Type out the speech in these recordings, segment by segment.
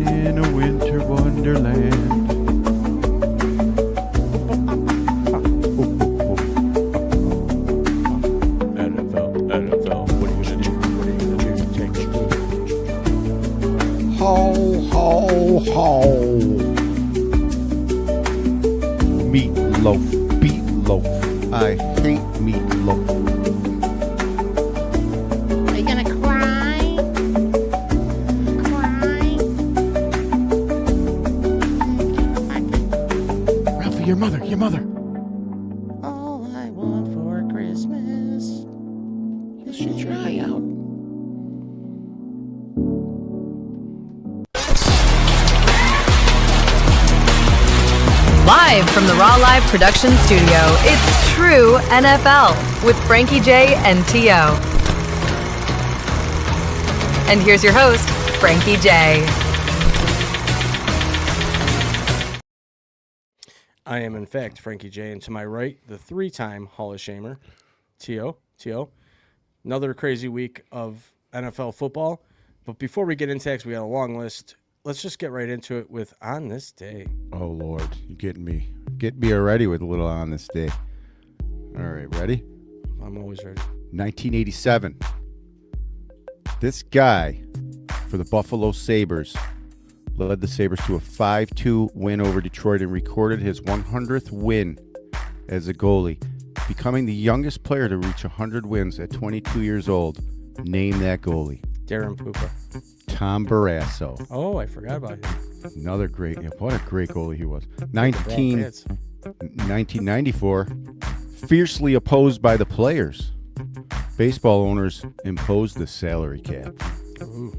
in a winter wonderland. NFL, what are you gonna do? What are you gonna do? Take it. Ho, ho, ho. Meatloaf, beatloaf. I hate meatloaf. Are you gonna cry? Cry? Ralphie, your mother. All I want for Christmas is your tryout. Live from the Raw Live Production Studio, it's True NFL with Frankie J and T.O. And here's your host, Frankie J. I am, in fact, Frankie J. And to my right, the three-time Hall of Shamer, T.O. Another crazy week of NFL football. But before we get into that, 'cause we got a long list, let's just get right into it with On This Day. Oh, Lord. You're getting me. Get me already with a little on this day. All right, ready? I'm always ready. 1987. This guy for the Buffalo Sabres led the Sabres to a 5-2 win over Detroit and recorded his 100th win as a goalie, becoming the youngest player to reach 100 wins at 22 years old. Name that goalie. Darren Pupa. Tom Barrasso. Oh, I forgot about him. Another great, what a great goalie he was. 1994, fiercely opposed by the players. Baseball owners imposed the salary cap. Ooh.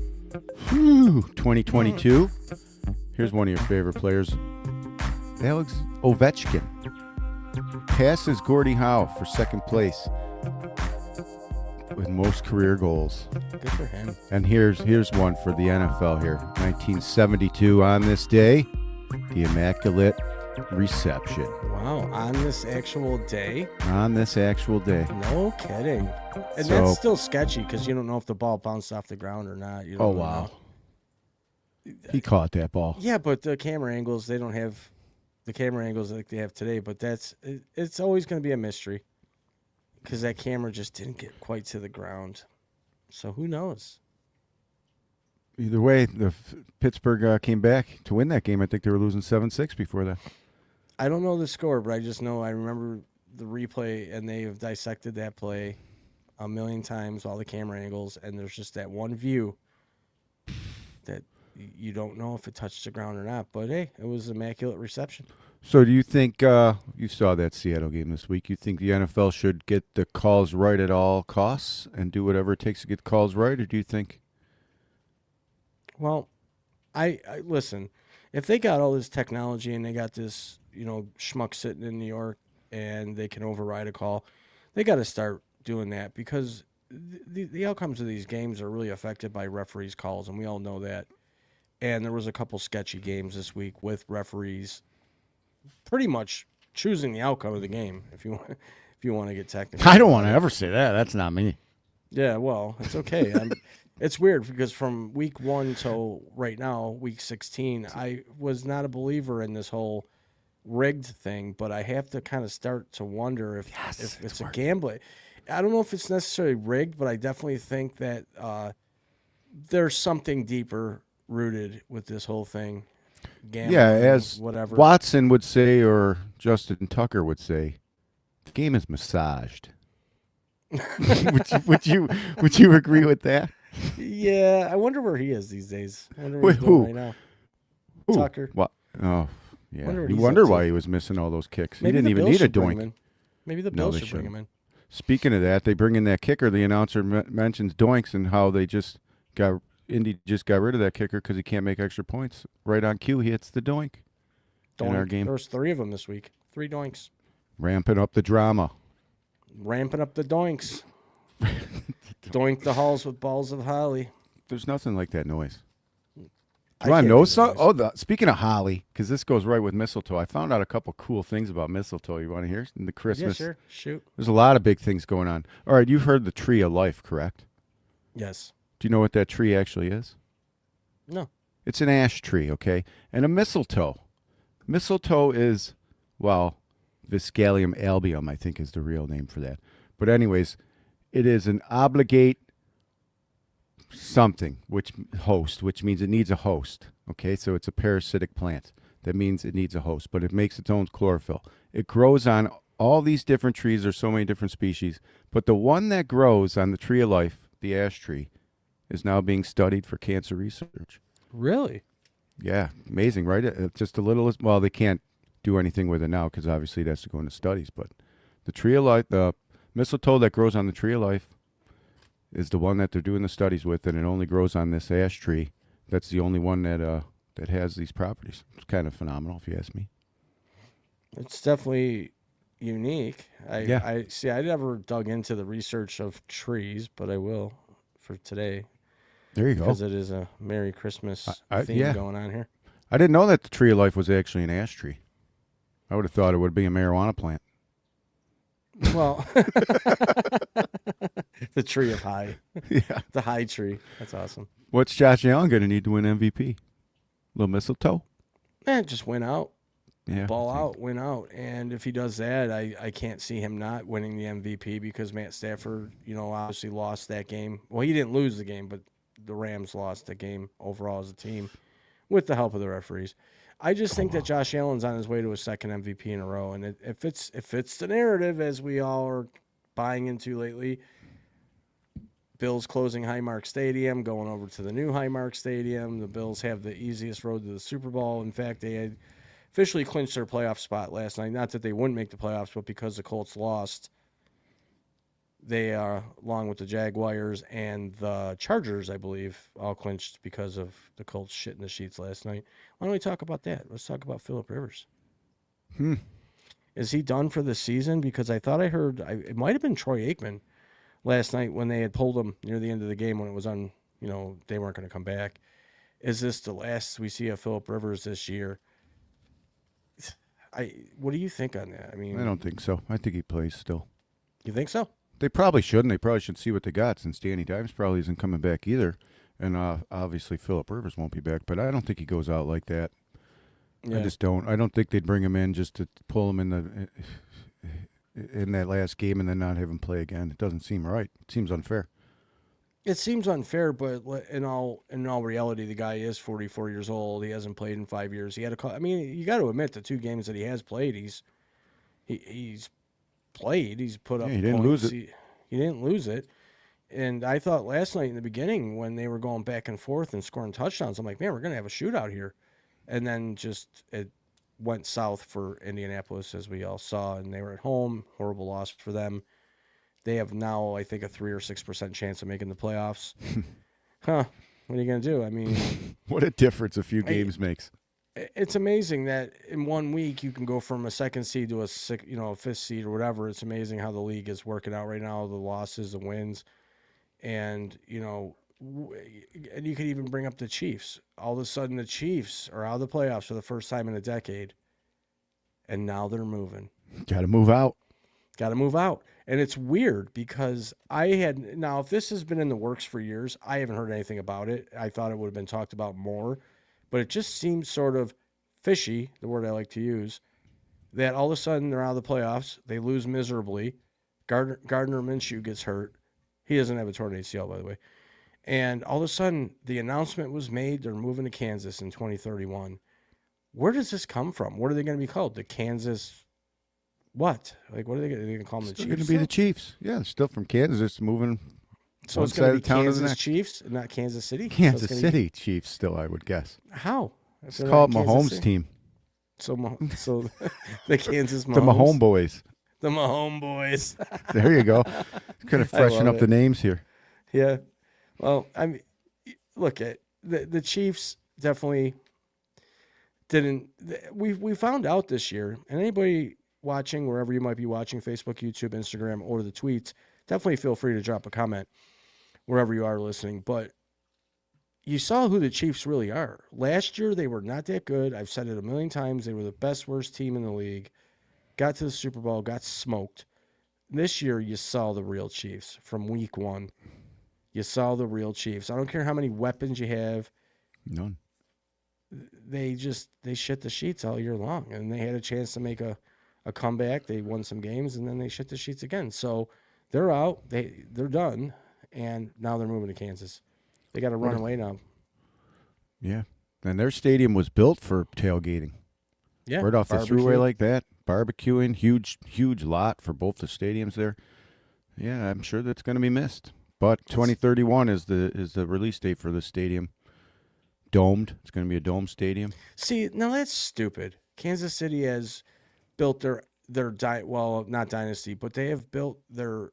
2022, here's one of your favorite players, Alex Ovechkin. Passes Gordie Howe for second place with most career goals. Good for him. And here's one for the NFL here. 1972 on this day, the Immaculate Reception. Wow, on this actual day? On this actual day. No kidding. And So- that's still sketchy because you don't know if the ball bounced off the ground or not. You don't Oh, really wow. know. He caught that ball. Yeah, but the camera angles, they don't have the camera angles like they have today. But it's always going to be a mystery because that camera just didn't get quite to the ground. So who knows? Either way, Pittsburgh came back to win that game. I think they were losing 7-6 before that. I don't know the score, but I just know I remember the replay, and they have dissected that play a million times, all the camera angles, and there's just that one view that you don't know if it touched the ground or not. But, hey, it was immaculate reception. So do you think, you saw that Seattle game this week, you think the NFL should get the calls right at all costs and do whatever it takes to get the calls right, or do you think? Well, I listen, if they got all this technology and they got this, schmuck sitting in New York and they can override a call, they got to start doing that because the outcomes of these games are really affected by referees' calls, and we all know that. And there was a couple sketchy games this week with referees pretty much choosing the outcome of the game, if you want to get technical. I don't want to ever say that. That's not me. Yeah, well, it's okay. It's weird because from week 1 till right now, week 16, I was not a believer in this whole rigged thing, but I have to kind of start to wonder if it's a gambling. I don't know if it's necessarily rigged, but I definitely think that there's something deeper rooted with this whole thing. Gambling, Yeah, as whatever. Watson would say, or Justin Tucker would say, the game is massaged. would you agree with that? Yeah, I wonder where he is these days. I wonder what Wait, he's doing who? right now. Who? Tucker. What? Oh, yeah. Wonder what You he's wonder up to. why he was missing all those kicks. Maybe he didn't the even Bills need a should bring him doink. in. Maybe the No, Bills they should bring him in. Speaking of that, they bring in that kicker. The announcer mentions doinks and how they Indy just got rid of that kicker because he can't make extra points. Right on cue, he hits the doink. In our game. There was 3 of them this week. 3 doinks. Ramping up the drama. Ramping up the doinks. Doink the halls with balls of holly. There's nothing like that noise. I Do I can't know do the some? noise. Oh, speaking of holly, because this goes right with mistletoe. I found out a couple cool things about mistletoe. You want to hear? In the Yeah, Christmas. sure. Shoot. There's a lot of big things going on. All right, you've heard the tree of life, correct? Yes. Do you know what that tree actually is? No. It's an ash tree, okay? And a mistletoe. Mistletoe is, well, Viscalium albium, I think is the real name for that. But anyways, it is an obligate something, which means it needs a host. Okay, so it's a parasitic plant. That means it needs a host, but it makes its own chlorophyll. It grows on all these different trees. There's so many different species, but the one that grows on the tree of life, the ash tree, is now being studied for cancer research. Really? Yeah, amazing, right? Just a little. Well, they can't do anything with it now because obviously it has to go into studies. But the tree of life, the mistletoe that grows on the tree of life, is the one that they're doing the studies with, and it only grows on this ash tree. That's the only one that has these properties. It's kind of phenomenal, if you ask me. It's definitely unique. Yeah. I see. I never dug into the research of trees, but I will for today There you go. because it is a Merry Christmas theme yeah. going on here. I didn't know that the tree of life was actually an ash tree. I would have thought it would be a marijuana plant. Well, the tree of high, Yeah. the high tree. That's awesome. What's Josh Allen going to need to win MVP? Little mistletoe? Just win out. Yeah. Ball out, win out. And if he does that, I can't see him not winning the MVP because Matt Stafford, obviously lost that game. Well, he didn't lose the game, but the Rams lost the game overall as a team with the help of the referees. I just think that Josh Allen's on his way to a second MVP in a row. And if it's the narrative, as we all are buying into lately, Bills closing Highmark Stadium, going over to the new Highmark Stadium. The Bills have the easiest road to the Super Bowl. In fact, they had officially clinched their playoff spot last night. Not that they wouldn't make the playoffs, but because the Colts lost, they are, along with the Jaguars and the Chargers, I believe, all clinched because of the Colts shitting the sheets last night. Why don't we talk about that? Let's talk about Phillip Rivers. Is he done for the season? Because I thought I heard, it might have been Troy Aikman last night when they had pulled him near the end of the game when it was on, they weren't going to come back. Is this the last we see of Phillip Rivers this year? What do you think on that? I mean, I don't think so. I think he plays still. You think so? They probably shouldn't. They probably should see what they got since Danny Dimes probably isn't coming back either. And obviously Phillip Rivers won't be back, but I don't think he goes out like that. Yeah. I just don't. I don't think they'd bring him in just to pull him in that last game and then not have him play again. It doesn't seem right. It seems unfair. It seems unfair, but in all reality, the guy is 44 years old. He hasn't played in 5 years. He had a call. I mean, you got to admit the 2 games that he has played, he's played. He's put up. Yeah, he didn't points. lose it. He didn't lose it. And I thought last night in the beginning when they were going back and forth and scoring touchdowns, I'm like, man, we're gonna have a shootout here. And then it went south for Indianapolis, as we all saw, and they were at home. Horrible loss for them. They have now, I think, a 3 or 6% chance of making the playoffs. What are you going to do? I mean, What a difference a few games makes. it's amazing that in 1 week you can go from a 2nd seed to a 5th seed or whatever. It's amazing how the league is working out right now, the losses, the wins. And, and you could even bring up the Chiefs. All of a sudden, the Chiefs are out of the playoffs for the first time in a decade. And now they're moving. Got to move out. Got to move out. And it's weird because now if this has been in the works for years, I haven't heard anything about it. I thought it would have been talked about more, but it just seems sort of fishy, the word I like to use, that all of a sudden they're out of the playoffs. They lose miserably. Gardner Minshew gets hurt. He doesn't have a torn ACL, by the way. And all of a sudden the announcement was made. They're moving to Kansas in 2031. Where does this come from? What are they going to be called? The Kansas what? Like, what are they going to call them? The Still Chiefs? going to be the Chiefs. Yeah, still from Kansas. Just moving So one it's side going of to the be town to the Kansas next. Chiefs, not Kansas City? Kansas So it's gonna City Chiefs still, I would guess. Be, how? Let's call it Mahomes' team. So the Kansas Mahomes. The Mahomes boys. The Mahomes boys. There you go. Kind of freshen up it. the names here. Yeah. Well, I mean, look at the Chiefs definitely didn't. We found out this year, and anybody watching wherever you might be watching, Facebook, YouTube, Instagram, or the tweets, definitely feel free to drop a comment wherever you are listening. But you saw who the Chiefs really are. Last year, they were not that good. I've said it a million times. They were the best, worst team in the league. Got to the Super Bowl, got smoked. This year, you saw the real Chiefs from week 1. You saw the real Chiefs. I don't care how many weapons you have. None. they shit the sheets all year long, and they had a chance to make a comeback. They won some games, and then they shit the sheets again. So they're out. They're done, and now they're moving to Kansas. They got to run away now. Yeah, and their stadium was built for tailgating. Yeah, right off the barbecue. thruway like that, barbecuing, huge lot for both the stadiums there. Yeah, I'm sure that's going to be missed. But 2031 is the release date for the stadium. Domed. It's going to be a dome stadium. See, now that's stupid. Kansas City has built their not dynasty, but they have built their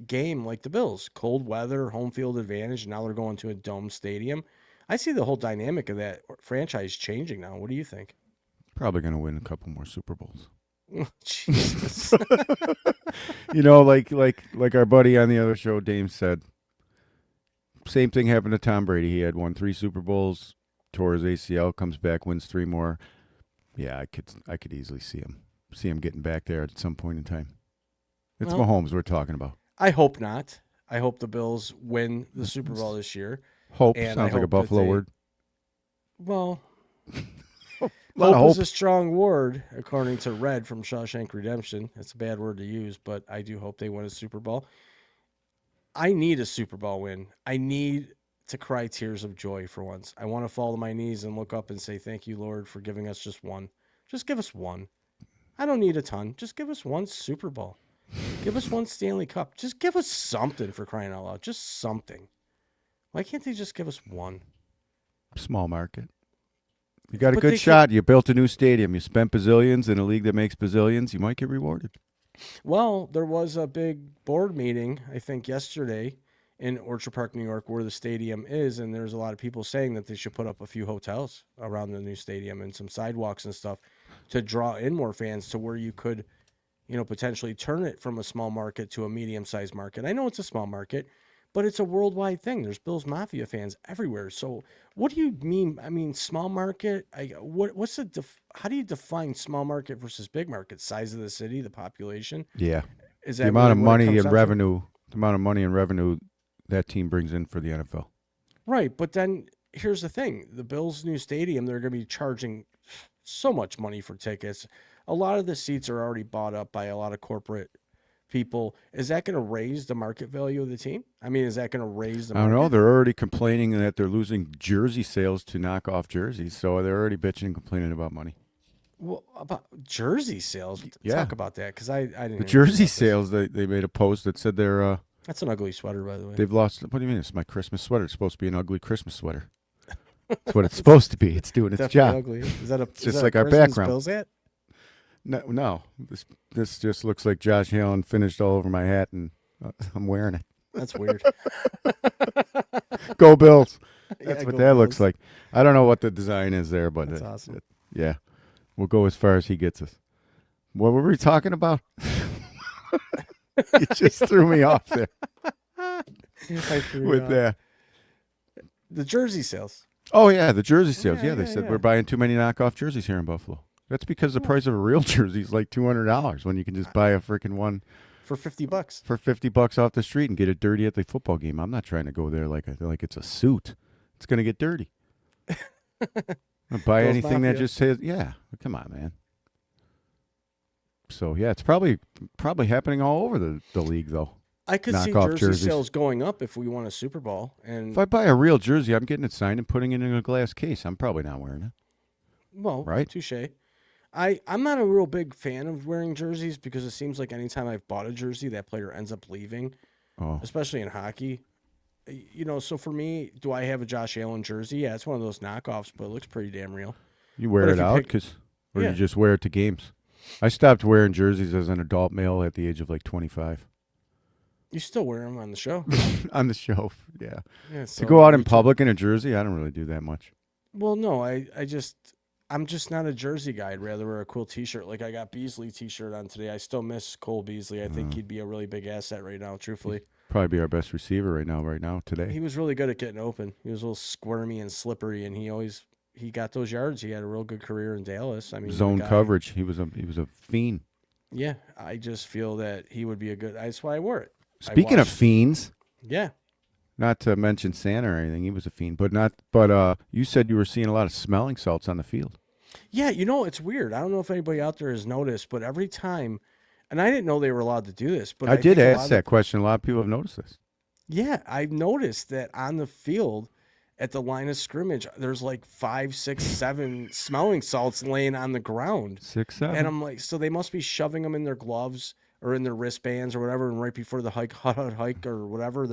game like the Bills. Cold weather, home field advantage, and now they're going to a dome stadium. I see the whole dynamic of that franchise changing now. What do you think? Probably going to win a couple more Super Bowls. Jesus. Like our buddy on the other show, Dame, said, same thing happened to Tom Brady. He had won 3 Super Bowls, tore his ACL, comes back, wins 3 more. Yeah, I could easily see him getting back there at some point in time. It's Mahomes we're talking about. I hope not. I hope the Bills win the Super Bowl this year. Hope and sounds like a Buffalo word. Well, hope is a strong word, according to Red from Shawshank Redemption. It's a bad word to use, but I do hope they win a Super Bowl. I need a Super Bowl win. I need to cry tears of joy for once. I want to fall to my knees and look up and say, thank you, Lord, for giving us just one. Just give us one. I don't need a ton. Just give us one Super Bowl. Give us one Stanley Cup. Just give us something, for crying out loud. Just something. Why can't they just give us one? Small market. You got a good shot. You built a new stadium. You spent bazillions in a league that makes bazillions. You might get rewarded. Well, there was a big board meeting, I think, yesterday in Orchard Park, New York, where the stadium is, and there's a lot of people saying that they should put up a few hotels around the new stadium and some sidewalks and stuff to draw in more fans to where you could, potentially turn it from a small market to a medium-sized market. I know it's a small market, but it's a worldwide thing. There's Bills Mafia fans everywhere. So what do you mean? I mean, small market, how do you define small market versus big market? Size of the city, the population? Yeah. Is that the amount of really what it money comes and down to? revenue, the amount of money and revenue that team brings in for the NFL. Right, but then here's the thing. The Bills' new stadium, they're going to be charging so much money for tickets. A lot of the seats are already bought up by a lot of corporate people. Is that going to raise the market value of the team? I mean, is that going to raise the market? I don't know. They're already complaining that they're losing jersey sales to knockoff jerseys, so they're already bitching and complaining about money. Well, about jersey sales? Yeah. Talk about that, because I didn't The even know jersey about this. sales, they made a post that said That's an ugly sweater, by the way. they've lost. What do you mean? It's my Christmas sweater. It's supposed to be an ugly Christmas sweater. That's what it's supposed to be. It's doing its Definitely job. ugly. Is that It's just a like our Christmas background. Bills hat? No. This just looks like Josh Allen finished all over my hat, and I'm wearing it. That's weird. Go Bills. Yeah, That's what go that looks Bills. like. I don't know what the design is there, but That's awesome. yeah, we'll go as far as he gets us. What were we talking about? You just threw me off there I threw with it out. that. The jersey sales. Oh yeah, the jersey sales. Yeah, Yeah, they yeah, said yeah. we're buying too many knockoff jerseys here in Buffalo. That's because the price of a real jersey is like $200 when you can just buy a freaking one For $50. for $50 off the street and get it dirty at the football game. I'm not trying to go there like it's a suit. It's gonna get dirty. I'll buy Bills anything that Mafia. just says, yeah. Come on, man. So yeah, it's probably happening all over the league though. I could see Knockoff jersey jerseys. sales going up if we won a Super Bowl. And If I buy a real jersey, I'm getting it signed and putting it in a glass case. I'm probably not wearing it. well, Right. touche. I'm not a real big fan of wearing jerseys because it seems like anytime I've bought a jersey, that player ends up leaving, Oh, especially in hockey. So for me, do I have a Josh Allen jersey? Yeah, it's one of those knockoffs, but it looks pretty damn real. you wear But it if you out pick- or Yeah. you just wear it to games. I stopped wearing jerseys as an adult male at the age of like 25 You still wear them on the show. on the show. Yeah, Yeah, to so go out me in too. public in a jersey, I don't really do that much. Well, no, I'm just not a jersey guy. I'd rather wear a cool T-shirt. Like I got Beasley T-shirt on today. I still miss Cole Beasley. I think he'd be a really big asset right now. Truthfully, Probably be our best receiver right now today. he was really good at getting open. He was a little squirmy and slippery, and he got those yards. He had a real good career in Dallas. I mean, the Zone guy- coverage. He was a fiend. Yeah, I just feel that he would be a good. That's why I wore it. I Speaking of watched- fiends, yeah, Not to mention Santa or anything. He was a fiend, but not. But you said you were seeing a lot of smelling salts on the field. Yeah, it's weird. I don't know if anybody out there has noticed, but every time, and I didn't know they were allowed to do this, but I I did think a ask lot that of, question. A lot of people have noticed this. yeah, I've noticed that on the field at the line of scrimmage, there's like 5, 6, 7 smelling salts laying on the ground. 6, And 7. I'm like, so they must be shoving them in their gloves or in their wristbands or whatever. And right before the hike or whatever,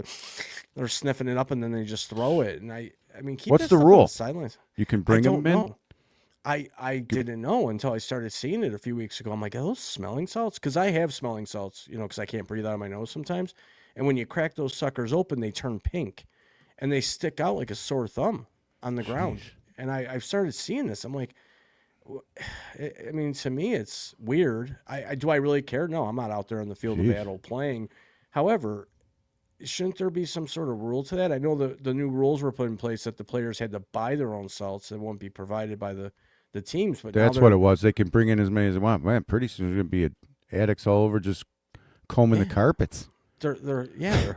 they're sniffing it up and then they just throw it. And I mean, keep What's that the stuff on rule? the sidelines. You can I bring don't them in. know. I didn't know until I started seeing it a few weeks ago. I'm like, are those smelling salts? Because I have smelling salts, because I can't breathe out of my nose sometimes. And when you crack those suckers open, they turn pink and they stick out like a sore thumb on the ground. And I've started seeing this. I'm like, I mean, to me, it's weird. Do I really care? No, I'm not out there on the field of battle playing. However, shouldn't there be some sort of rule to that? I know the new rules were put in place that the players had to buy their own salts that won't be provided by the teams. But That's what it was. They can bring in as many as they want. Man, pretty soon there's going to be addicts all over just combing the carpets. They're yeah,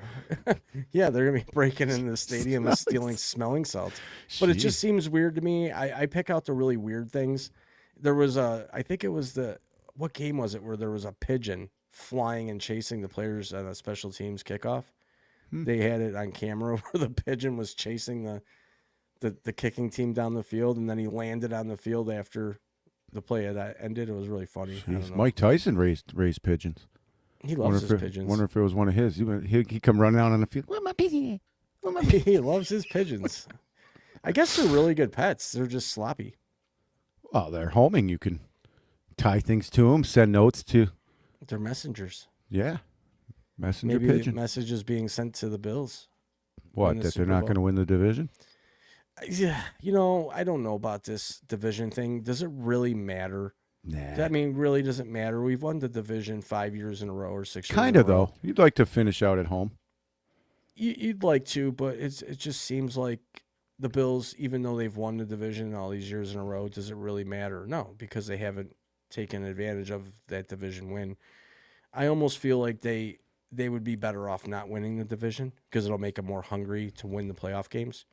they're gonna be breaking into the stadium and stealing smelling salts. But it just seems weird to me. I pick out the really weird things. There was I think it was what game was it where there was a pigeon flying and chasing the players on a special teams kickoff. They had it on camera where the pigeon was chasing the kicking team down the field, and then he landed on the field after the play had ended. It was really funny. I don't know. Mike Tyson raised pigeons. He loves his pigeons. Wonder if it was one of his. He come running out on the field. Where my pigeon? He loves his pigeons. I guess they're really good pets. They're just sloppy. Well, they're homing. You can tie things to them, send notes to. They're messengers. Yeah, messenger Maybe pigeon. the message is being sent to the Bills. What? the That they're Super not Bowl. going to win the division? Yeah, I don't know about this division thing. Does it really matter? Nah. I mean, really doesn't matter. We've won the division 5 years in a row or 6 years. Kind of though. You'd like to finish out at home. You'd like to, but it just seems like the Bills, even though they've won the division all these years in a row, does it really matter? No, because they haven't taken advantage of that division win. I almost feel like they would be better off not winning the division because it'll make them more hungry to win the playoff games.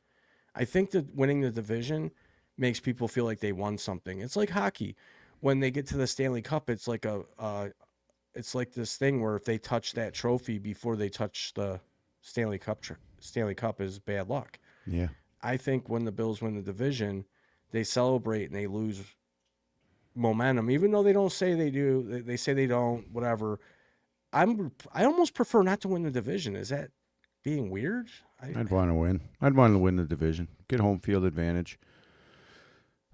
I think that winning the division makes people feel like they won something. It's like hockey. When they get to the Stanley Cup, it's like it's like this thing where if they touch that trophy before they touch the Stanley Cup, Stanley Cup is bad luck. Yeah. I think when the Bills win the division, they celebrate and they lose momentum, even though they don't say they do. They say they don't. Whatever. I almost prefer not to win the division. Is that being weird? I'd want to win. I'd want to win the division. Get home field advantage.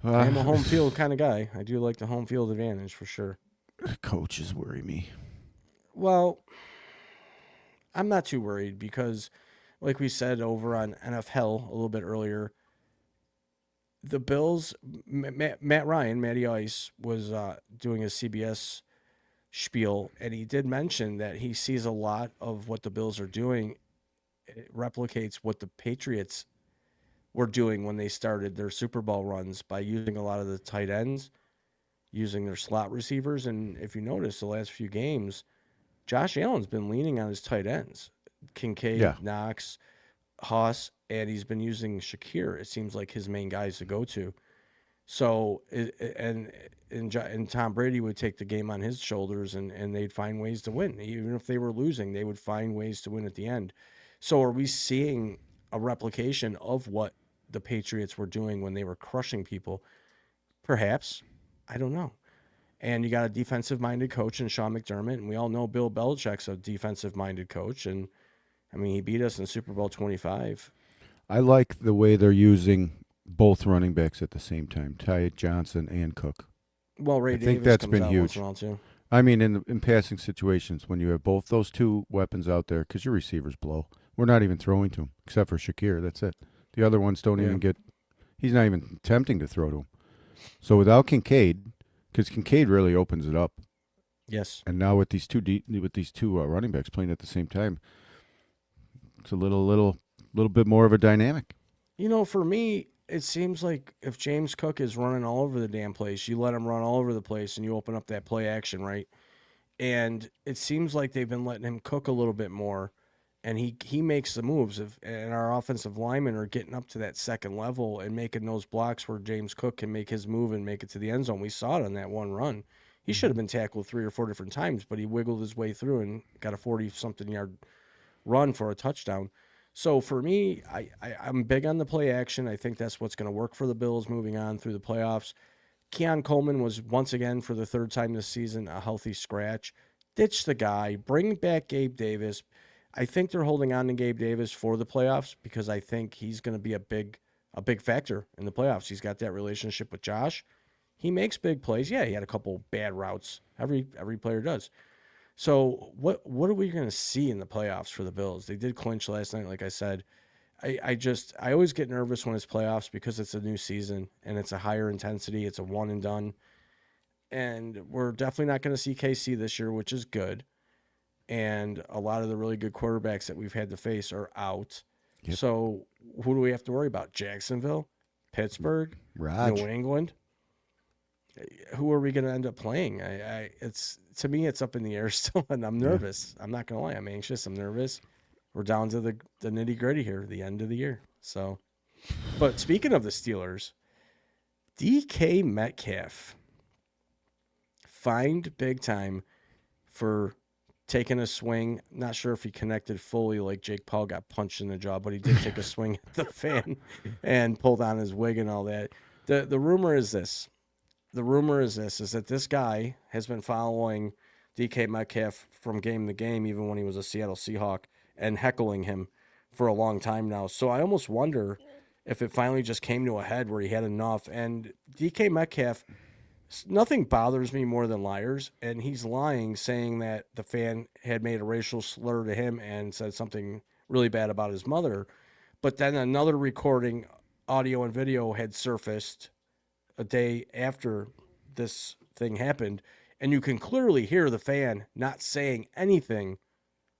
I'm a home field kind of guy. I do like the home field advantage for sure. Coaches worry me. Well, I'm not too worried because, like we said over on NFL a little bit earlier, the Bills, Matt Ryan, Matty Ice, was doing a CBS spiel, and he did mention that he sees a lot of what the Bills are doing. It replicates what the Patriots were doing when they started their Super Bowl runs by using a lot of the tight ends, using their slot receivers. And if you notice the last few games, Josh Allen's been leaning on his tight ends, Kincaid, Knox, Haas, and he's been using Shakir. It seems like his main guys to go to. So, and Tom Brady would take the game on his shoulders and they'd find ways to win. Even if they were losing, they would find ways to win at the end. So are we seeing a replication of what the Patriots were doing when they were crushing people? Perhaps. I don't know. And you got a defensive-minded coach in Sean McDermott, and we all know Bill Belichick's a defensive-minded coach. And, I mean, he beat us in Super Bowl 25. I like the way they're using both running backs at the same time, Ty Johnson and Cook. Well, Ray I Davis think that's comes been out huge. once in a while, too. I mean, in passing situations, when you have both those two weapons out there, because your receivers blow. We're not even throwing to him, except for Shakir. That's it. The other ones don't even get – he's not even attempting to throw to him. So without Kincaid, because Kincaid really opens it up. Yes. And now with these two running backs playing at the same time, it's a little bit more of a dynamic. For me, it seems like if James Cook is running all over the damn place, you let him run all over the place and you open up that play action, right? And it seems like they've been letting him cook a little bit more. and he makes the moves. And our offensive linemen are getting up to that second level and making those blocks where James Cook can make his move and make it to the end zone. We saw it on that one run. He should have been tackled 3 or 4 different times, but he wiggled his way through and got a 40-something yard run for a touchdown. So for me, I'm big on the play action. I think that's what's going to work for the Bills moving on through the playoffs. Keon Coleman was once again for the third time this season a healthy scratch. Ditch the guy. Bring back Gabe Davis. I think they're holding on to Gabe Davis for the playoffs because I think he's going to be a big factor in the playoffs. He's got that relationship with Josh. He makes big plays. Yeah, he had a couple bad routes. Every player does. So what are we going to see in the playoffs for the Bills? They did clinch last night, like I said. I always get nervous when it's playoffs because it's a new season and it's a higher intensity. It's a one and done. And we're definitely not going to see KC this year, which is good. And a lot of the really good quarterbacks that we've had to face are out. Yep. So who do we have to worry about? Jacksonville, Pittsburgh, New England. Who are we going to end up playing? To me, it's up in the air still, and I'm nervous. Yeah. I'm not going to lie. I'm anxious. I'm nervous. We're down to the nitty gritty here, the end of the year. So, but speaking of the Steelers, DK Metcalf fined big time for taking a swing. Not sure if he connected fully, like Jake Paul got punched in the jaw, but he did take a swing at the fan and pulled on his wig and all that. The rumor is this. The rumor is that this guy has been following DK Metcalf from game to game, even when he was a Seattle Seahawk, and heckling him for a long time now. So I almost wonder if it finally just came to a head where he had enough. And DK Metcalf, nothing bothers me more than liars, and he's lying, saying that the fan had made a racial slur to him and said something really bad about his mother. But then another recording, audio and video, had surfaced a day after this thing happened, and you can clearly hear the fan not saying anything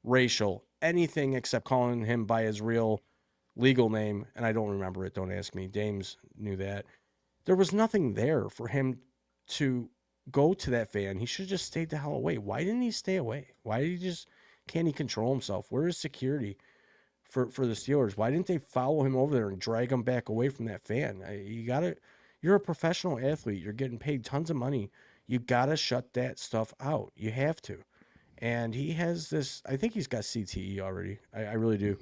racial, anything except calling him by his real legal name, and I don't remember it, don't ask me. Dames knew that. There was nothing there for him to go to that fan. He should have just stayed the hell away. Why didn't he stay away? Why did he just, can't he control himself? Where is security for the Steelers? Why didn't they follow him over there and drag him back away from that fan? You're a professional athlete. You're getting paid tons of money. You got to shut that stuff out. You have to. And he has this, I think he's got CTE already. I really do.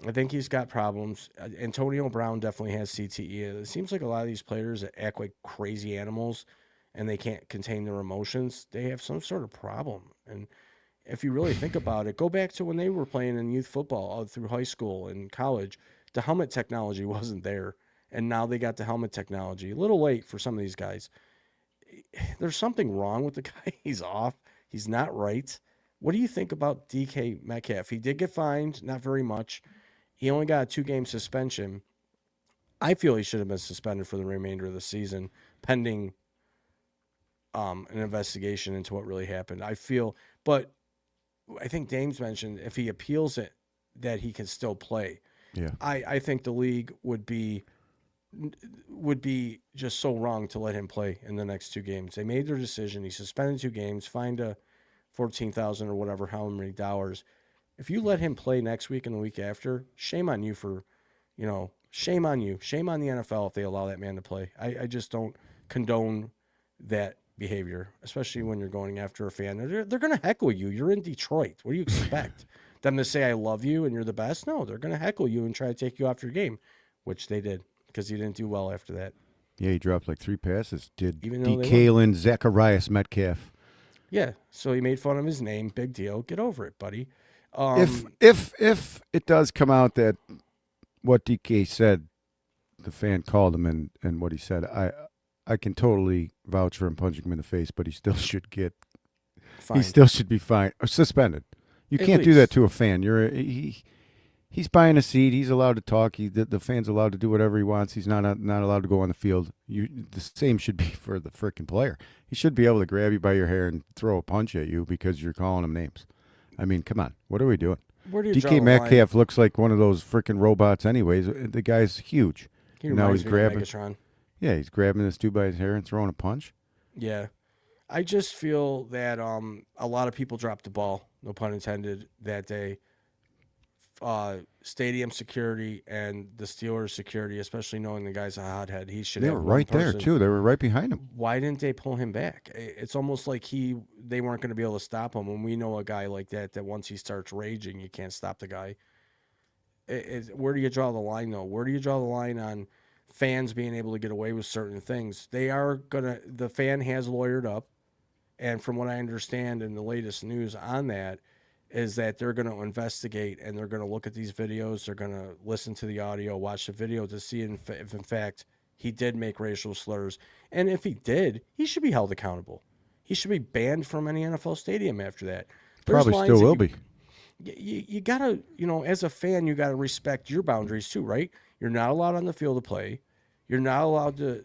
I think he's got problems. Antonio Brown definitely has CTE. It seems like a lot of these players that act like crazy animals and they can't contain their emotions, they have some sort of problem. And if you really think about it, go back to when they were playing in youth football all through high school and college. The helmet technology wasn't there. And now they got the helmet technology. A little late for some of these guys. There's something wrong with the guy. He's off. He's not right. What do you think about DK Metcalf? He did get fined, not very much. He only got a 2-game suspension. I feel he should have been suspended for the remainder of the season, pending an investigation into what really happened. But I think Dames mentioned if he appeals it, that he can still play. Yeah. I think the league would be just so wrong to let him play in the next 2 games. They made their decision. He suspended 2 games, fined a $14,000 or whatever, how many dollars. If you let him play next week and the week after, shame on you shame on you. Shame on the NFL if they allow that man to play. I just don't condone that behavior, especially when you're going after a fan. They're going to heckle you. You're in Detroit. What do you expect? Them to say, I love you and you're the best? No, they're going to heckle you and try to take you off your game, which they did. Because he didn't do well after that. Yeah, he dropped like 3 passes. Did Even DK Zacharias Metcalf. Yeah, so he made fun of his name. Big deal. Get over it, buddy. If it does come out that what DK said, the fan called him and what he said, I can totally vouch for him punching him in the face, but he still should get fined. He still should be fined or suspended. You can't do that to a fan. He's buying a seat. He's allowed to talk. The fan's allowed to do whatever he wants. He's not allowed to go on the field. The same should be for the freaking player. He should be able to grab you by your hair and throw a punch at you because you're calling him names. I mean, come on. What are we doing? Where do you draw DK the Metcalf line? looks like one of those freaking robots anyways. The guy's huge. Now he's grabbing. Yeah, he's grabbing this dude by his hair and throwing a punch. Yeah. I just feel that a lot of people dropped the ball, no pun intended, that day. stadium security and the Steelers security, especially knowing the guy's a hothead. He should They have were one right there person. too. They were right behind him. Why didn't they pull him back? It's almost like they weren't going to be able to stop him. When we know a guy like that once he starts raging, you can't stop the guy. Where do you draw the line, though? Where do you draw the line on fans being able to get away with certain things? The fan has lawyered up, and from what I understand in the latest news on that, is that they're going to investigate and they're going to look at these videos. They're going to listen to the audio, watch the video to see if in fact he did make racial slurs. And if he did, he should be held accountable. He should be banned from any NFL stadium after that. Probably still will be. You got to, as a fan, you got to respect your boundaries too, right? You're not allowed on the field to play. You're not allowed to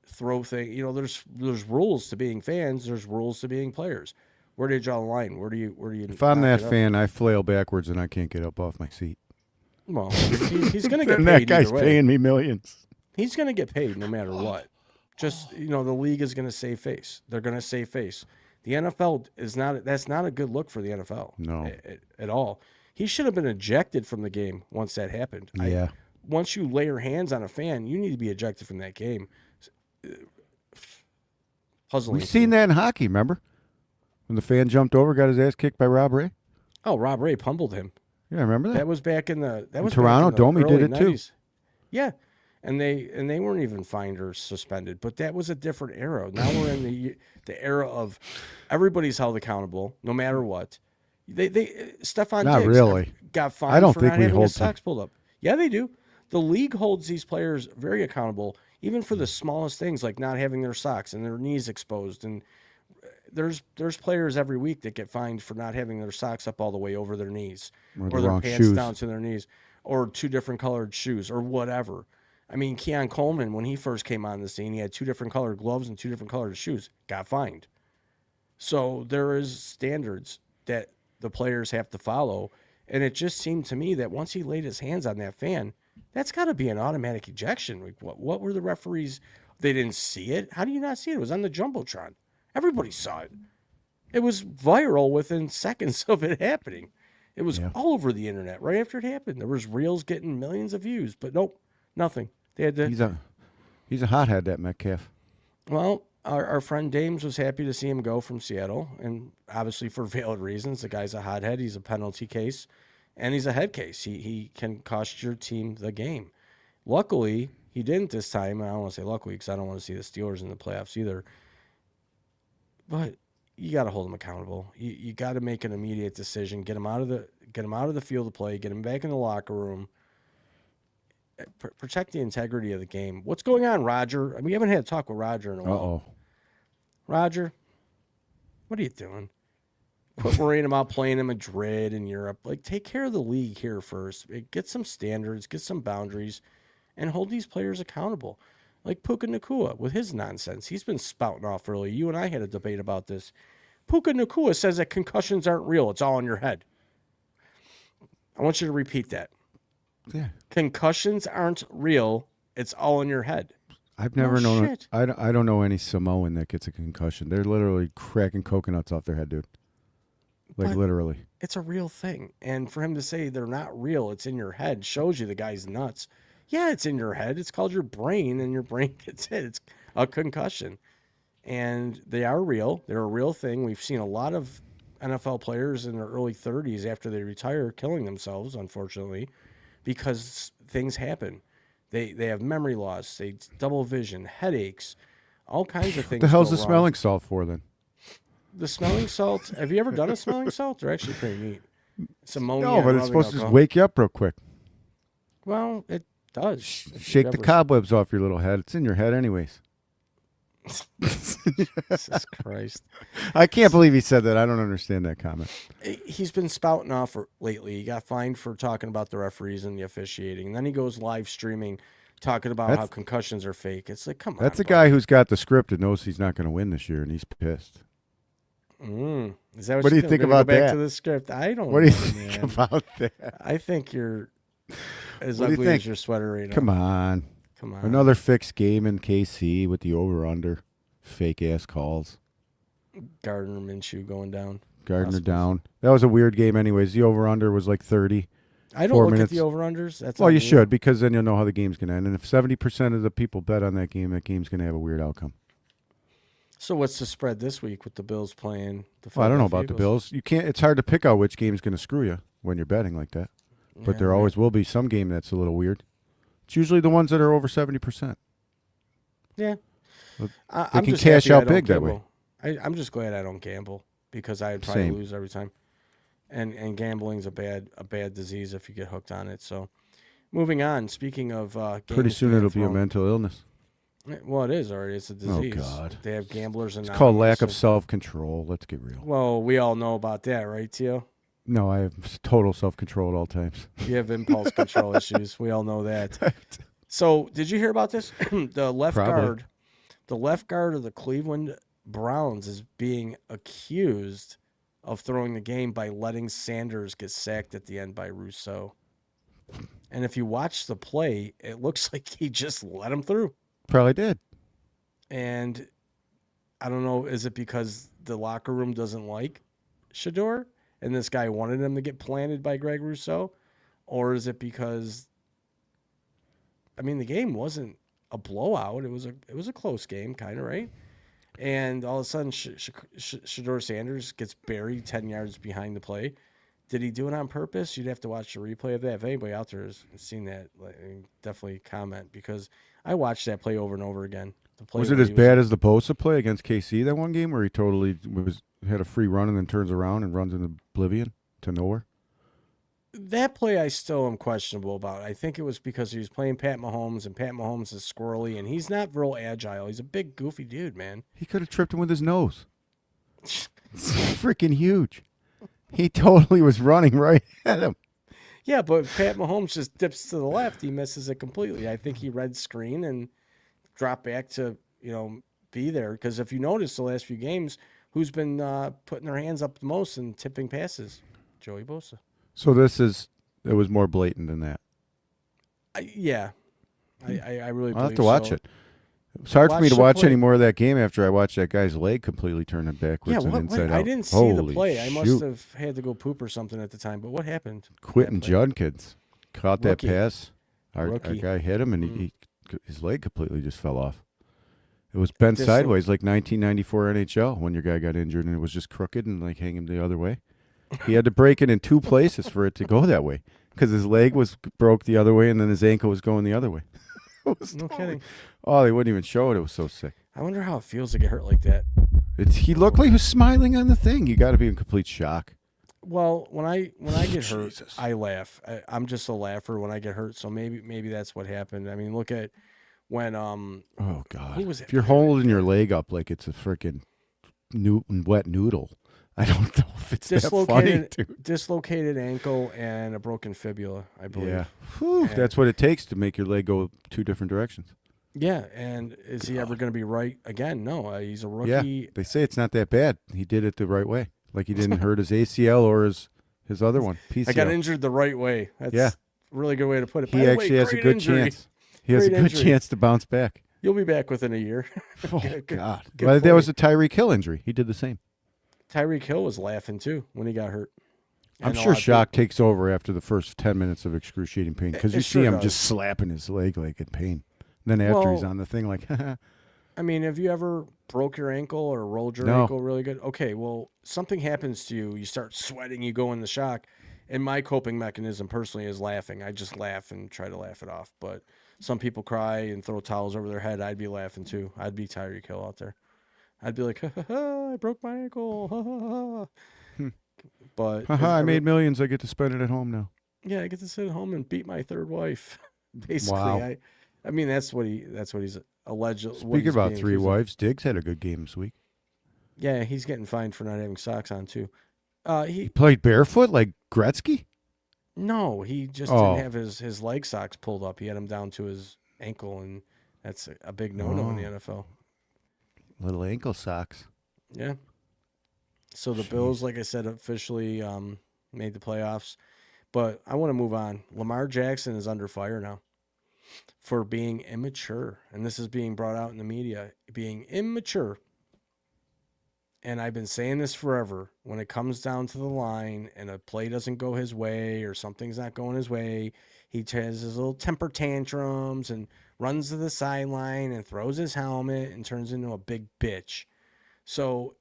throw things. There's rules to being fans. There's rules to being players. Where do you draw the line? Where do you? If I'm that fan, I flail backwards and I can't get up off my seat. Well, he's going to get And paid. that guy's either way. paying me millions. He's going to get paid no matter what. Just the league is going to save face. They're going to save face. The NFL is not. That's not a good look for the NFL. No, at all. He should have been ejected from the game once that happened. Yeah. Once you lay your hands on a fan, you need to be ejected from that game. Puzzling. We've seen that in hockey. Remember when the fan jumped over, got his ass kicked by Rob Ray? Oh, Rob Ray pummeled him. Yeah, remember that? That was back in the Toronto. back in the Domi did early it too. 90s. Yeah, and they weren't even fined or suspended, but that was a different era. Now we're in the era of everybody's held accountable, no matter what. They Stephon Not Diggs really. got fined I don't for think not we having hold his socks pulled up. Yeah, they do. The league holds these players very accountable, even for the smallest things like not having their socks and their knees exposed. And there's players every week that get fined for not having their socks up all the way over their knees, Or the or their wrong pants shoes. down to their knees, or two different colored shoes, or whatever. I mean, Keon Coleman, when he first came on the scene, he had two different colored gloves and two different colored shoes. Got fined. So there is standards that the players have to follow. And it just seemed to me that once he laid his hands on that fan, that's got to be an automatic ejection. Like, what were the referees? They didn't see it? How do you not see it? It was on the Jumbotron. Everybody saw it. It was viral within seconds of it happening. It was all over the internet right after it happened. There was reels getting millions of views, but nope, nothing. They had to. He's a hothead, that Metcalf. Well, our friend Dames was happy to see him go from Seattle, and obviously for valid reasons. The guy's a hothead. He's a penalty case, and he's a head case. He can cost your team the game. Luckily, he didn't this time. I don't want to say luckily because I don't want to see the Steelers in the playoffs either. But you got to hold him accountable. You got to make an immediate decision. Get him out of the field of play. Get him back in the locker room. Protect the integrity of the game. What's going on, Roger? We haven't had a talk with Roger in a while. Uh-oh. Roger, what are you doing? Quit worrying about playing in Madrid and Europe. Like, take care of the league here first. Get some standards, get some boundaries, and hold these players accountable. Like Puka Nacua with his nonsense. He's been spouting off early. You and I had a debate about this. Puka Nacua says that concussions aren't real. It's all in your head. I want you to repeat that. Yeah. Concussions aren't real. It's all in your head. I've never known. Shit. I don't know any Samoan that gets a concussion. They're literally cracking coconuts off their head, dude. Like, But literally. it's a real thing. And for him to say they're not real, it's in your head, shows you the guy's nuts. Yeah, it's in your head. It's called your brain, and your brain gets hit. It's a concussion. And they are real. They're a real thing. We've seen a lot of NFL players in their early 30s after they retire killing themselves, unfortunately, because things happen. They have memory loss, they double vision, headaches, all kinds of things. What the hell's go the wrong. smelling salt for then? The smelling salt. Have you ever done a smelling salt? They're actually pretty neat. It's ammonia. No, but and it's rubbing supposed to just alcohol. wake you up real quick. Well, it does. if you've Shake the ever- cobwebs off your little head. It's in your head anyways. Jesus Christ. I can't believe he said that. I don't understand that comment. He's been spouting off lately. He got fined for talking about the referees and the officiating. And then he goes live streaming talking about how concussions are fake. It's like, come on. That's a bud. guy who's got the script and knows he's not going to win this year, and he's pissed. Is that What do you you're think gonna about go back that? to the script? I don't What do you know, think man. about that? I think you're as What do you ugly think? as your sweater right now. Come on. Come on. Another fixed game in KC with the over-under. Fake-ass calls. Gardner Minshew going down. Gardner Hospitals. down. That was a weird game anyways. The over-under was like 30. I don't 4 look minutes. at the over-unders. That's Well, on you me. should, because then you'll know how the game's going to end. And if 70% of the people bet on that game's going to have a weird outcome. So what's the spread this week with the Bills playing the Well, I don't know Philadelphia about the Eagles? Bills. You can't. It's hard to pick out which game's going to screw you when you're betting like that. But Yeah, there I always will be some game that's a little weird. It's usually the ones that are over 70%. Yeah. Well, I'm can just cash happy I out don't big that way. gamble. I'm just glad I don't gamble because I'd probably Same. lose every time. And gambling's a bad disease if you get hooked on it. So moving on. Speaking of games Pretty soon being it'll be a thrown- mental illness. Well, it is already. It's a disease. God. They have gamblers and It's called lack of self-control. Let's get real. Well, we all know about that, right, Tio? No, I have total self-control at all times. You have impulse control issues. We all know that. So, did you hear about this? The left guard of the Cleveland Browns is being accused of throwing the game by letting Sanders get sacked at the end by Rousseau. And if you watch the play, it looks like he just let him through. Probably did. And I don't know, is it because the locker room doesn't like Shador and this guy wanted him to get planted by Greg Rousseau? Or is it because, I mean, the game wasn't a blowout. It was a close game, kind of, right? And all of a sudden, Shador Sanders gets buried 10 yards behind the play. Did he do it on purpose? You'd have to watch the replay of that. If anybody out there has seen that, definitely comment, because I watched that play over and over again. The play Was it as bad as the Bosa play against KC that one game where he totally had a free run and then turns around and runs into oblivion to nowhere? That play I still am questionable about. I think it was because he was playing Pat Mahomes, and Pat Mahomes is squirrely, and he's not real agile. He's a big, goofy dude, man. He could have tripped him with his nose. It's freaking huge. He totally was running right at him. Yeah, but Pat Mahomes just dips to the left. He misses it completely. I think he read screen and dropped back to, be there. Because if you notice the last few games, who's been putting their hands up the most and tipping passes? Joey Bosa. So it was more blatant than that. I really believe I'll have to watch so. it. It's hard for me to the watch play. any more of that game after I watched that guy's leg completely turn him backwards and inside out. I didn't see the Holy play. I must shoot. have had to go poop or something at the time. But what happened? Quentin That play? Judkins caught that Rookie. pass. Our Rookie. guy hit him, and his leg completely just fell off. It was bent sideways like 1994 NHL when your guy got injured, and it was just crooked and like hanging the other way. He had to break it in two places for it to go that way because his leg was broke the other way, and then his ankle was going the other way. It was No kidding. Oh, they wouldn't even show it. It was so sick. I wonder how it feels to get hurt like that. He looked like he was smiling on the thing. You got to be in complete shock. Well, when I get hurt, Jesus. I laugh. I'm just a laugher when I get hurt. So maybe that's what happened. I mean, look at when Oh God! who was it? If you're holding your leg up like it's a freaking wet noodle, I don't know if it's that funny, dude. dislocated ankle and a broken fibula, I believe. Yeah, Whew, that's what it takes to make your leg go two different directions. Yeah, and is he ever going to be right again? No, he's a rookie. Yeah, they say it's not that bad. He did it the right way. Like he didn't hurt his ACL or his other one, PCL. I got injured the right way. That's a really good way to put it. By He the actually way, has a great good injury. chance. He has a Great good injury. chance to bounce back. You'll be back within a year. Oh Good- God! good Well, that play. was a Tyreek Hill injury. He did the same. Tyreek Hill was laughing too when he got hurt. I'm And a sure lot of shock takes over after the first 10 minutes of excruciating pain because It you see sure him does. just slapping his leg like in pain. And then after he's Well, on the thing, like, I mean, have you ever broke your ankle or rolled your No. ankle really good? Okay, well, something happens to you. You start sweating. You go into shock. And my coping mechanism personally is laughing. I just laugh and try to laugh it off. But some people cry and throw towels over their head. I'd be laughing too. I'd be Tyreek Hill out there. I'd be like, ha, ha, ha, I broke my ankle. Ha, ha, ha. But haha, I made millions. I get to spend it at home now. yeah, I get to sit at home and beat my third wife. Basically, Wow. I mean, that's what he's alleged. what Speaking he's about being three accused of. wives, Diggs had a good game this week. Yeah, he's getting fined for not having socks on too. He played barefoot like Gretzky? No, he just Oh. didn't have his leg socks pulled up. He had them down to his ankle, and that's a big no-no in the NFL. Little ankle socks. Yeah. So the Bills, like I said, officially made the playoffs. But I want to move on. Lamar Jackson is under fire now for being immature. And this is being brought out in the media, being immature and I've been saying this forever, when it comes down to the line and a play doesn't go his way or something's not going his way, he has his little temper tantrums and runs to the sideline and throws his helmet and turns into a big bitch. So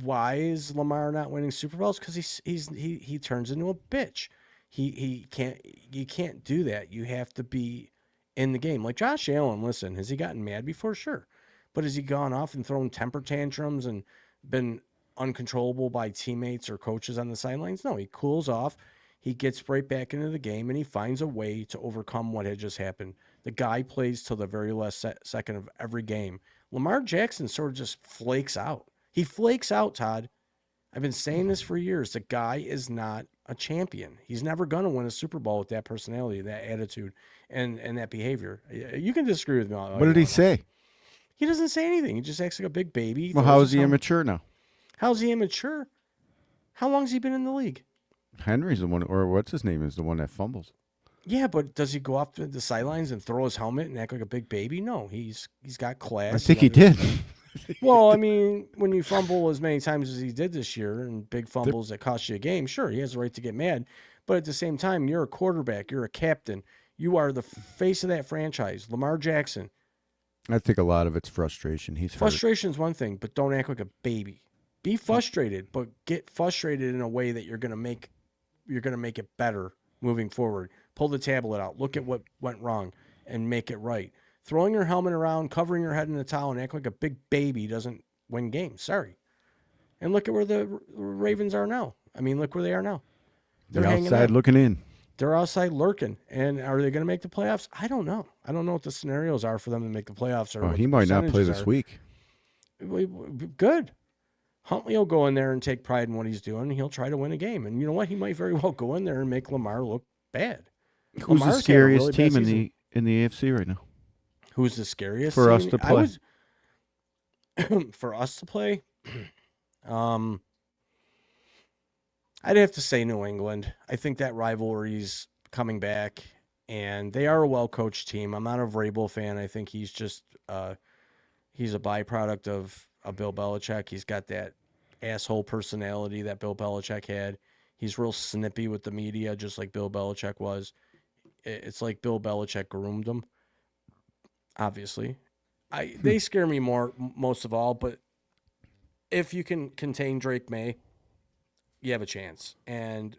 why is Lamar not winning Super Bowls? Because he turns into a bitch. You can't do that. You have to be in the game. Like Josh Allen, listen, has he gotten mad before? Sure. But has he gone off and thrown temper tantrums and been uncontrollable by teammates or coaches on the sidelines? No, he cools off. He gets right back into the game, and he finds a way to overcome what had just happened. The guy plays till the very last second of every game. Lamar Jackson sort of just flakes out. He flakes out, Todd. I've been saying this for years. The guy is not a champion. He's never going to win a Super Bowl with that personality, that attitude, and that behavior. You can disagree with me. What did he say? He doesn't say anything. He just acts like a big baby. Well, how is he immature now? How's he immature? How long has he been in the league? Henry's the one, or what's his name, is the one that fumbles. Yeah, but does he go off to the sidelines and throw his helmet and act like a big baby? No, he's got class. I think he did. Well, I mean, when you fumble as many times as he did this year and big fumbles that cost you a game, sure, he has the right to get mad. But at the same time, you're a quarterback. You're a captain. You are the face of that franchise. Lamar Jackson. I think a lot of it's frustration. Frustration's one thing, but don't act like a baby. Be frustrated, but get frustrated in a way that you're going to make it better moving forward. Pull the tablet out. Look at what went wrong and make it right. Throwing your helmet around, covering your head in a towel, and act like a big baby doesn't win games. Sorry. And look at where the Ravens are now. I mean, look where they are now. They're outside looking in. They're outside lurking. And are they going to make the playoffs? I don't know. I don't know what the scenarios are for them to make the playoffs. Or he might not play this week. Good. Huntley will go in there and take pride in what he's doing. He'll try to win a game. And you know what? He might very well go in there and make Lamar look bad. Who's the scariest team in the AFC right now? Who's the scariest for us to play? For us to play, I'd have to say New England. I think that rivalry's coming back, and they are a well-coached team. I'm not a Vrabel fan. I think he's just he's a byproduct of Bill Belichick. He's got that asshole personality that Bill Belichick had. He's real snippy with the media, just like Bill Belichick was. It's like Bill Belichick groomed him. Obviously, they scare me most of all. But if you can contain Drake May, you have a chance. And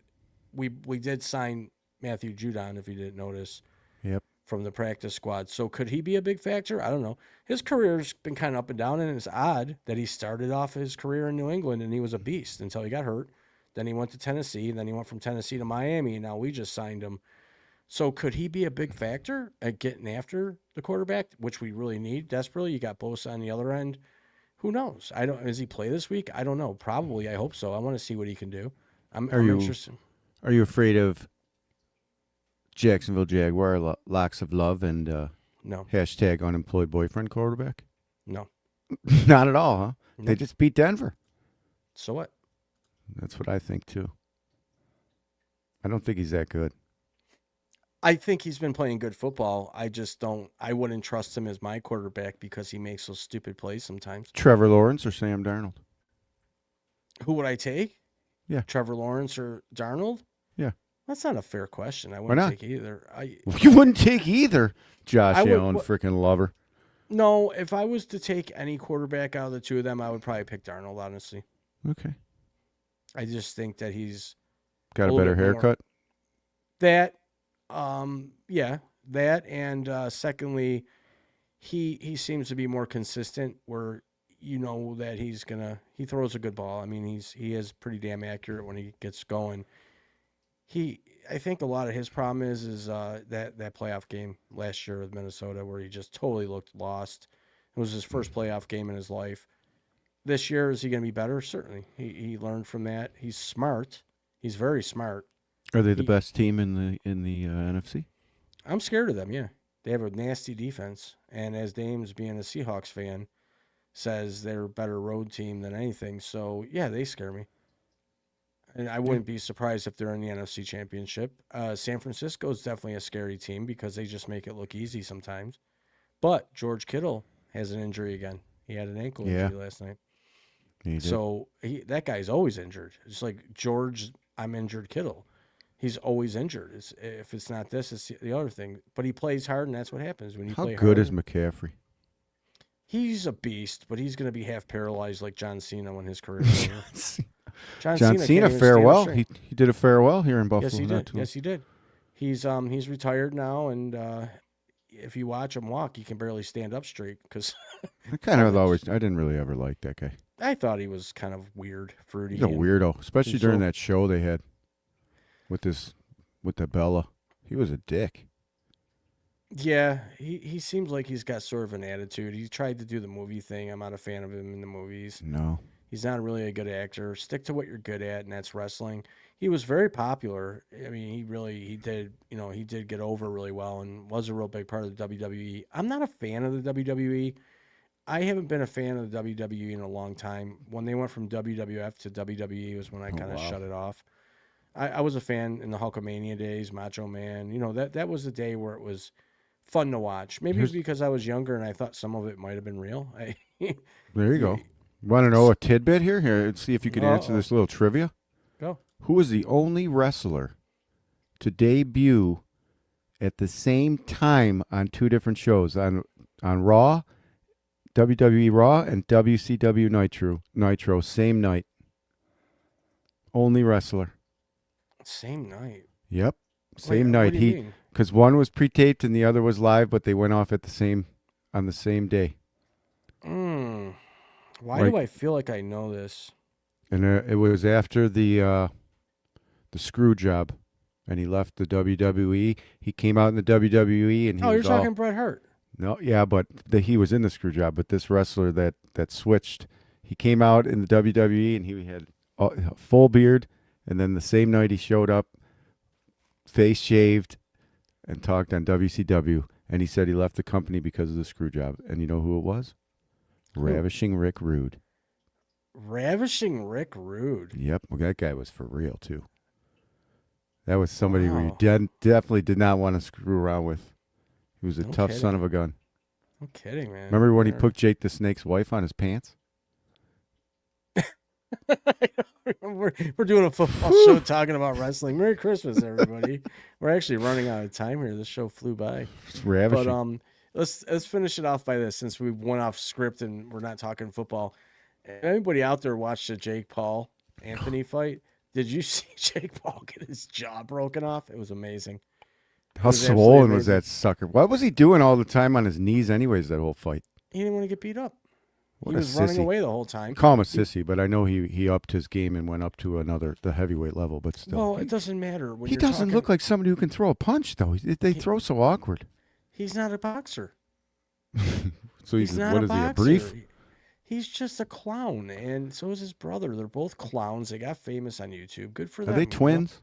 we did sign Matthew Judon, if you didn't notice. Yep. From the practice squad. So could he be a big factor? I don't know. His career's been kind of up and down, and it's odd that he started off his career in New England and he was a beast until he got hurt. Then he went to Tennessee. Then he went from Tennessee to Miami, and now we just signed him. So could he be a big factor at getting after the quarterback, which we really need desperately? You got Bosa on the other end. Who knows? Does he play this week? I don't know. Probably. I hope so. I want to see what he can do. I'm interested. Are you afraid of Jacksonville Jaguar locks of love and no hashtag unemployed boyfriend quarterback? No. Not at all, huh? No. They just beat Denver. So what? That's what I think, too. I don't think he's that good. I think he's been playing good football. I wouldn't trust him as my quarterback because he makes those stupid plays sometimes. Trevor Lawrence or Sam Darnold? Who would I take? Yeah. Trevor Lawrence or Darnold? Yeah. That's not a fair question. I wouldn't take either. You wouldn't take either, Josh Allen, freaking lover. No, if I was to take any quarterback out of the two of them, I would probably pick Darnold, honestly. Okay. I just think that he's got a better haircut. That, that, and secondly, he seems to be more consistent. Where you know that he throws a good ball. I mean, he is pretty damn accurate when he gets going. I think a lot of his problem is that playoff game last year with Minnesota where he just totally looked lost. It was his first playoff game in his life. This year, is he going to be better? Certainly. He learned from that. He's smart. He's very smart. Are they the best team in the NFC? I'm scared of them, yeah. They have a nasty defense. And as Dames, being a Seahawks fan, says they're a better road team than anything. So, yeah, they scare me. And I wouldn't be surprised if they're in the NFC Championship. San Francisco is definitely a scary team because they just make it look easy sometimes. But George Kittle has an injury again. He had an ankle injury last night. He did. So that guy's always injured. It's like George, I'm injured Kittle. He's always injured. If it's not this, it's the other thing. But he plays hard, and that's what happens when you How play good hard. is McCaffrey? He's a beast, but he's going to be half paralyzed like John Cena when his career is over. John can't Cena even farewell. stand up He did a farewell here in straight. Buffalo. Yes, he not did. too- Yes, he did. He's retired now, and if you watch him walk, he can barely stand up straight because I kind of always. I didn't really ever like that guy. I thought he was kind of weird, fruity. He's a weirdo, especially and during so- that show they had with the Bella. He was a dick. Yeah, he seems like he's got sort of an attitude. He tried to do the movie thing. I'm not a fan of him in the movies. No. He's not really a good actor. Stick to what you're good at, and that's wrestling. He was very popular. I mean, he did get over really well and was a real big part of the WWE. I'm not a fan of the WWE. I haven't been a fan of the WWE in a long time. When they went from WWF to WWE was when I kind of wow. shut it off. I was a fan in the Hulkamania days, Macho Man. That was the day where it was fun to watch. Maybe Here's- because I was younger and I thought some of it might have been real. There you go. Want to know a tidbit here? Here, let's see if you can answer Uh-oh. this little trivia. Go. Who was the only wrestler to debut at the same time on two different shows on Raw, WWE Raw, and WCW Nitro, same night? Only wrestler. Same night. Yep, Wait, same what night. do you mean? Because one was pre-taped and the other was live, but they went off on the same day. Why do I feel like I know this? And it was after the screw job, and he left the WWE. He came out in the WWE, and he Oh, you're was all, talking Bret Hart. no, yeah, but he was in the screw job. But this wrestler that switched, he came out in the WWE, and he had a full beard. And then the same night he showed up, face shaved, and talked on WCW. And he said he left the company because of the screw job. And you know who it was? Ravishing Rick Rude. Ravishing Rick Rude. Yep, well, that guy was for real too. That was somebody who you Wow. definitely did not want to screw around with. He was a No tough son kidding. of a gun. No kidding, man. Remember when he Yeah. put Jake the Snake's wife on his pants? we're doing a football show talking about wrestling. Merry Christmas, everybody. We're actually running out of time here. This show flew by. It's ravishing. But let's finish it off by this, since we went off script and we're not talking football. Anybody out there watched the Jake Paul Anthony fight? Did you see Jake Paul get his jaw broken off? It was amazing. How was absolutely swollen was amazing. that sucker? What was he doing all the time on his knees anyways, that whole fight? He didn't want to get beat up. What He a was running sissy. away the whole time. Call him a sissy, but I know he upped his game and went up to the heavyweight level, but still. Well, it doesn't matter. When He you're doesn't talking- look like somebody who can throw a punch, though. They throw so awkward. He's not a boxer. So He's not what a is he, a boxer. brief? He's just a clown, and so is his brother. They're both clowns. They got famous on YouTube. Good for Are them. they you know? twins?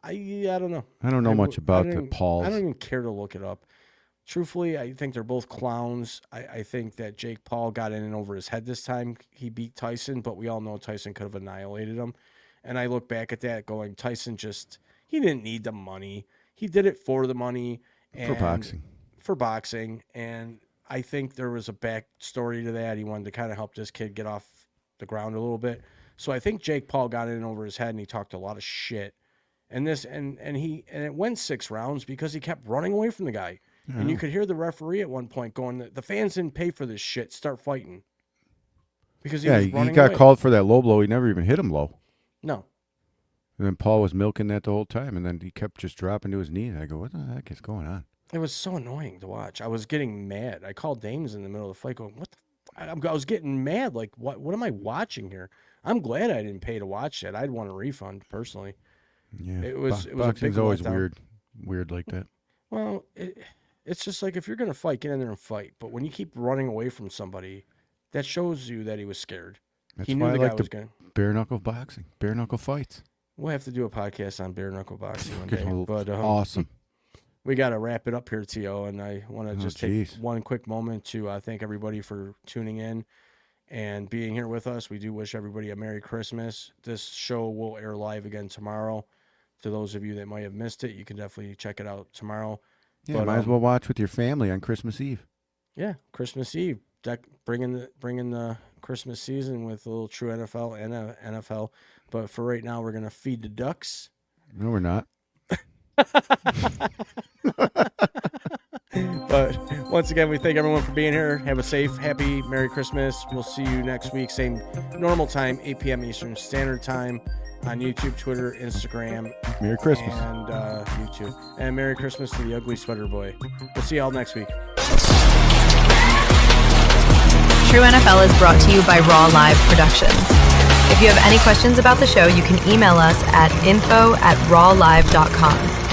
I don't know. I don't know much about the don't Pauls. I don't even care to look it up. Truthfully, I think they're both clowns. I think that Jake Paul got in and over his head this time. He beat Tyson, but we all know Tyson could have annihilated him. And I look back at that going, Tyson he didn't need the money. He did it for the money. For boxing. For boxing. And I think there was a backstory to that. He wanted to kind of help this kid get off the ground a little bit. So I think Jake Paul got in over his head and he talked a lot of shit. And it went 6 rounds because he kept running away from the guy. And you could hear the referee at one point going, the fans didn't pay for this shit. Start fighting. Because he was He running got away. called for that low blow. He never even hit him low. No. And then Paul was milking that the whole time, and then he kept just dropping to his knees. I go, what the heck is going on? It was so annoying to watch. I was getting mad. I called Dames in the middle of the fight going, what the I was getting mad. Like, what am I watching here? I'm glad I didn't pay to watch that. I'd want a refund, personally. Yeah, It was a big boxing's always letdown. weird like that. Well, it's just like if you're going to fight, get in there and fight. But when you keep running away from somebody, that shows you that he was scared. That's He why knew I the guy like was the going to. bare knuckle boxing, bare knuckle fights. We'll have to do a podcast on bare knuckle boxing one day. But Awesome. we got to wrap it up here, T.O., and I want to just take geez. one quick moment to thank everybody for tuning in and being here with us. We do wish everybody a Merry Christmas. This show will air live again tomorrow. To those of you that might have missed it, you can definitely check it out tomorrow. Yeah, But, might as well watch with your family on Christmas Eve. Yeah, Christmas Eve. bring in the Christmas season with a little true NFL and a NFL. But for right now, we're gonna feed the ducks. No, we're not. But once again, we thank everyone for being here. Have a safe, happy, Merry Christmas. We'll see you next week, same normal time, 8 p.m. Eastern Standard Time on YouTube, Twitter, Instagram, Merry Christmas. and YouTube. And Merry Christmas to the ugly sweater boy. We'll see y'all next week. True NFL is brought to you by Raw Live Productions. If you have any questions about the show, you can email us at info@rawlive.com.